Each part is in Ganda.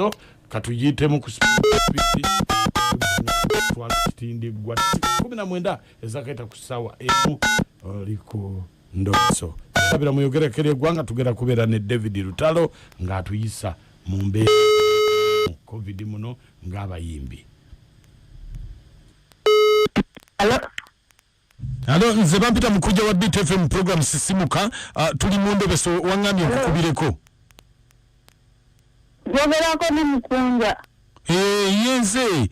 So katuyite mu kusipiti twakitindi gwa 19 ezakaita kusawa emu oliko ndoso sabira muyogerekere gwanga tugera kubera ne David Lutalo nga atuyisa mu mbeera covid muno ng'abayimbi. Hello nze bampita mukuja wa BTFM program sisimuka tuli mu ndobeso wangambye okukubireko. Jogera ko ni mukunja. Yenze.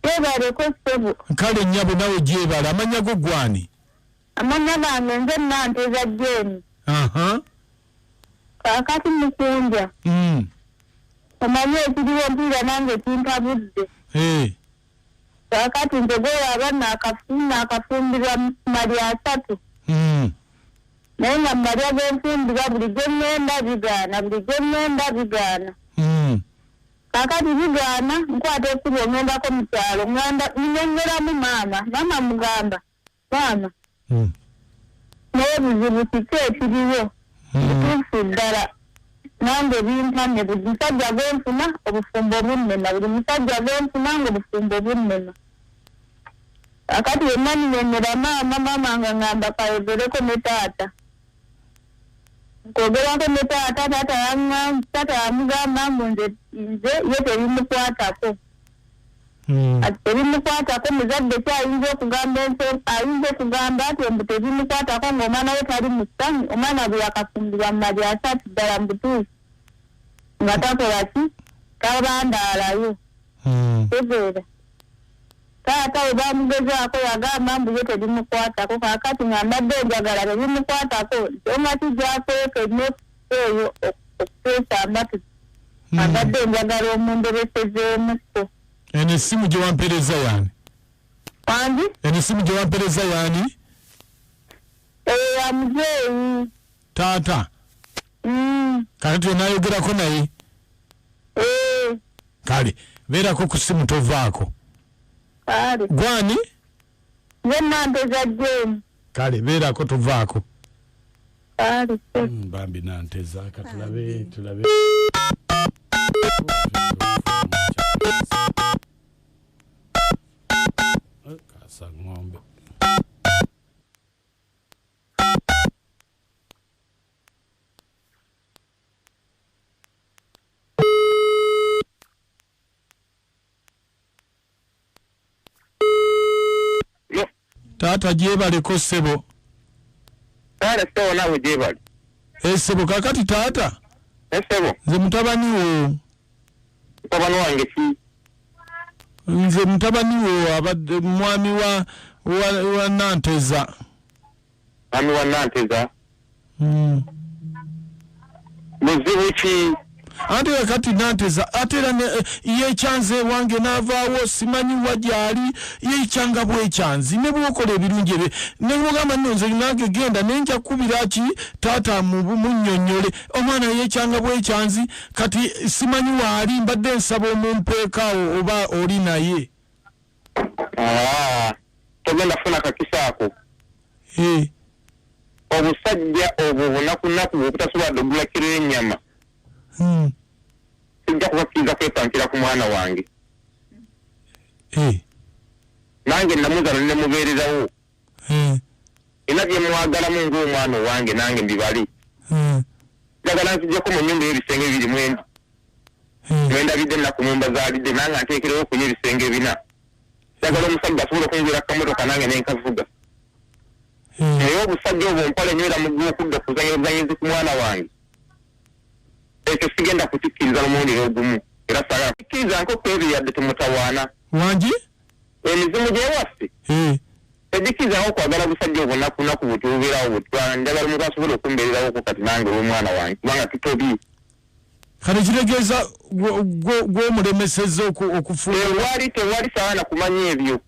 Yebale ko sebo. Kale nyabo nawe jebala amanya go gwani. Amanya bange nze nanteza jeni. Aha. Kakati mukunja. Amanya ekiriwo mpira nange tintabudde. Kakati ntegera abana akafumbirwa mali asatu. Nenga Maria benfumbira buli genda bigana. Kakati bigana nkwate kuri ngenda ko mutalo nganda nyengera mu mama mugamba mama. Nebizibu tikiriwo. Tufudara nange bintane budisajja benfuna obufumbo bunne na buli musajja benfuna ngo obufumbo bunne. Akati emani nyengera mama ngamba kayogere ko metata. Kogera ko tata amugamba nze yote bimukwatako. Ati bimukwatako muzadde kyayinza okugamba ati mbuto bimukwatako ng'omwana we tali musanyi omwana bwe yakafumbirwa mu mali asatu ddala mu butuufu nga takola ki tabandaalayo. Tegeera taata we bamugezaako yagamba mbu ye tebimukwatako kakati ng'ambadde enjagala tebimukwatako nsonga tijjakweka ennefu eyo okuteesa amatu ambadde enjagala omunderesezeemuko. Eno essimu gye wampereza yani? Wangi? Eno essimu gye wampereza yani? Amuzeeyi. Taata? Kakati onayogerako naye? Kale beerako ku ssimu tovaako. Kale. Gwani? Ye nanteza jeni. Kale beerako tovaako. Kale. Bambi nanteza katulabe tulabe. Kasa ng'ombe. Taata jebaleko ssebo. Kale sebo nawe jebali. Ssebo kakati taata? Sebo. Nze mutabani wo. Mutabani wange ki? Nze mutabani wo abadde mwami wa Nanteza. Mwami wa Nanteza? Muzibu ki? Ate kati Nanteza atera ye chanze wange navaawo simanyi wajali ye changa bwe chanzi ne bwokola ebirungi be ne mugamba nze nange genda nenja kubira ki taata munnyonnyole omwana ye changa bwe chanzi kati simanyi wali mbadde nsaba omumpeekaawo oba oli naye. Togenda funa kakisaako. Obusajja obwo bunakunaku bwobutasobola ddogula kiro y'ennyama. Sijja kubakkiriza kwepankira ku mwana wange. Nange namuzala ne mubeererawo. Era bye mwagalamu ng'omwana wange nange mbibali. Njagala nzijjako mu nnyumba y'ebisenge biri mwenda. Mwendabidde ennaku mwemba zaalidde nange nteekerewo kunya ebisenge bina. Njagala omusajja asobola okungwira akamotoka nange nenkavuga. Naye obusajja obwo mpale nywera mu gw'okudda kuzannya obuzanyizi ku mwana wange. Ekyo sigenda kutikkiriza n'omulundi ogumu era saagala kukkiriza nk'okwebi yadde tumutawaana. Wangi? Emizimu gy'ewaffe tegikkiriza okwagala busajja obunakunaku butubeerawo butwala njagala omuntu asobola okumbeererawo kati nange olw'omwana wange kubanga tutobi. Kale kitegeeza gw'omulemesezza okufuula. Tewali saana kumanya ebyo.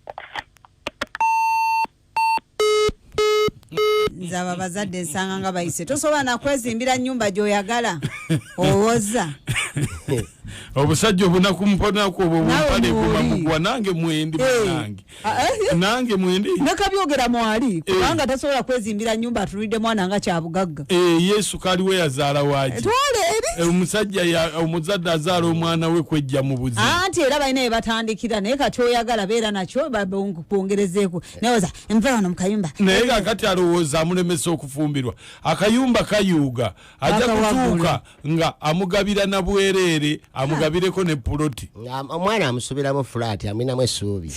Nzaba bazadde nsanga nga bayise tosobola nakwezimbira nnyumba gy'oyagala owoza Obusajja obuna kumpona ko obumpale kumamugwa nange mwendi nange. Nange mwendi. Nakabyogera mwali kubanga tasobola kwezimbira nyumba atulide mwana nga kyabugagga. Yesu kali we yazaala waji. Twale eri. Omusajja ya omuzadde azaala omwana we kwejja mu buzibu. Anti era bayina batandikira naye kati oyagala beera nakyo babongerezeeko. Newoza mvano mukayumba. Naye kakati alowooza amulemesa okufumbirwa. Akayumba kayuuga ajja kutuuka nga amugabira na bwerere amugabireko ne puloti. Omwana amusubiramu flat aminamu essuubi.